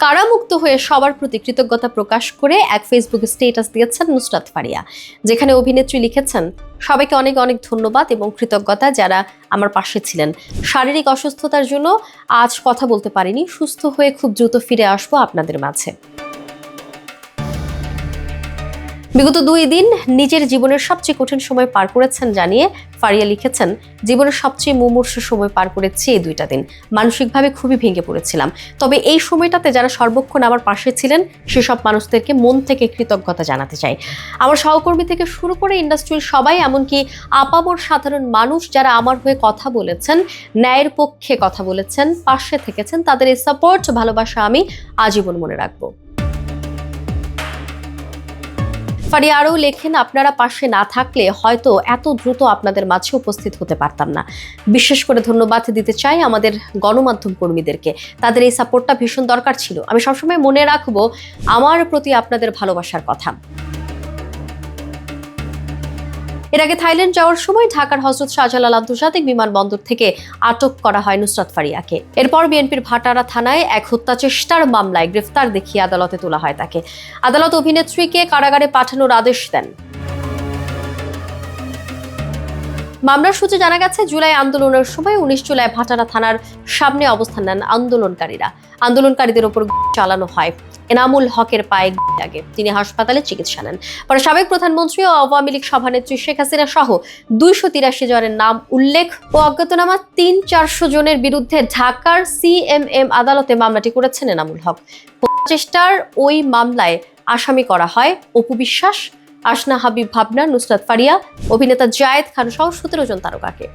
কারামুক্ত হয়ে সবার প্রতি কৃতজ্ঞতা প্রকাশ করে এক ফেসবুক স্ট্যাটাস দিয়েছেন নুসরাত ফারিয়া, যেখানে অভিনেত্রী লিখেছেন, সবাইকে অনেক অনেক ধন্যবাদ এবং কৃতজ্ঞতা যারা আমার পাশে ছিলেন। শারীরিক অসুস্থতার জন্য আজ কথা বলতে পারিনি, সুস্থ হয়ে খুব দ্রুত ফিরে আসবো আপনাদের মাঝে। বিগত 2 দিন নিজের জীবনের সবচেয়ে কঠিন সময় পার করেছেন জানিয়ে ফারিয়া লিখেছেন, জীবনের সবচেয়ে মুমূর্ষু সময় পার করেছি এই 2টা দিন। মানসিকভাবে খুবই ভেঙে পড়েছিলাম, তবে এই সময়টাতে যারা সর্বক্ষণ আমার পাশে ছিলেন সেসব মানুষদেরকে মন থেকে কৃতজ্ঞতা জানাতে চাই। আমার সহকর্মী থেকে শুরু করে ইন্ডাস্ট্রির সবাই, এমনকি আপামর সাধারণ মানুষ যারা আমার হয়ে কথা বলেছেন, ন্যায়ের পক্ষে কথা বলেছেন, পাশে থেকেছেন, তাদের এই সাপোর্ট, ভালোবাসা আমি আজীবন মনে রাখবো। ফারিয়া আরও লেখেন, আপনারা পাশে না থাকলে হয়তো এত দ্রুত আপনাদের মাঝে উপস্থিত হতে পারতাম না। বিশেষ করে ধন্যবাদ দিতে চাই আমাদের গণমাধ্যম কর্মীদেরকে, তাদের এই সাপোর্টটা ভীষণ দরকার ছিল। আমি সবসময় মনে রাখবো আমার প্রতি আপনাদের ভালোবাসার কথা। এর আগে থাইল্যান্ড যাওয়ার সময় ঢাকার হযরত শাহজালাল আন্তর্জাতিক বিমানবন্দর থেকে আটক করা হয় নুসরাত ফারিয়াকে। এরপর বিএনপির ভাটারা থানায় এক হত্যা চেষ্টার মামলায় গ্রেফতার দেখিয়ে আদালতে তোলা হয় তাকে। আদালত অভিনেত্রীকে কারাগারে পাঠানোর আদেশ দেন। মামলার সূত্রে জানা গেছে, জুলাই আন্দোলনের সময় 19 জুলাই ভাটারা থানার সামনে অবস্থান নেন আন্দোলনকারীরা। আন্দোলনকারীদের ওপর চালানো হয়। এনামুল হকের পায়ে লাগে, তিনি হাসপাতালে চিকিৎসা নেন। পরে সাবেক প্রধানমন্ত্রী ও আওয়ামী লীগ সভানেত্রী শেখ হাসিনা সহ 283 জনের নাম উল্লেখ ও অজ্ঞাতনামা 300-400 জনের বিরুদ্ধে ঢাকার সিএমএম আদালতে মামলাটি করেছেন এনামুল হক। চেষ্টার ওই মামলায় আসামি করা হয় অপু বিশ্বাস, আসনা হাবিব ভাবনা, নুসরাত ফারিয়া, অভিনেতা জায়েদ খান সহ 17 জন তারকাকে।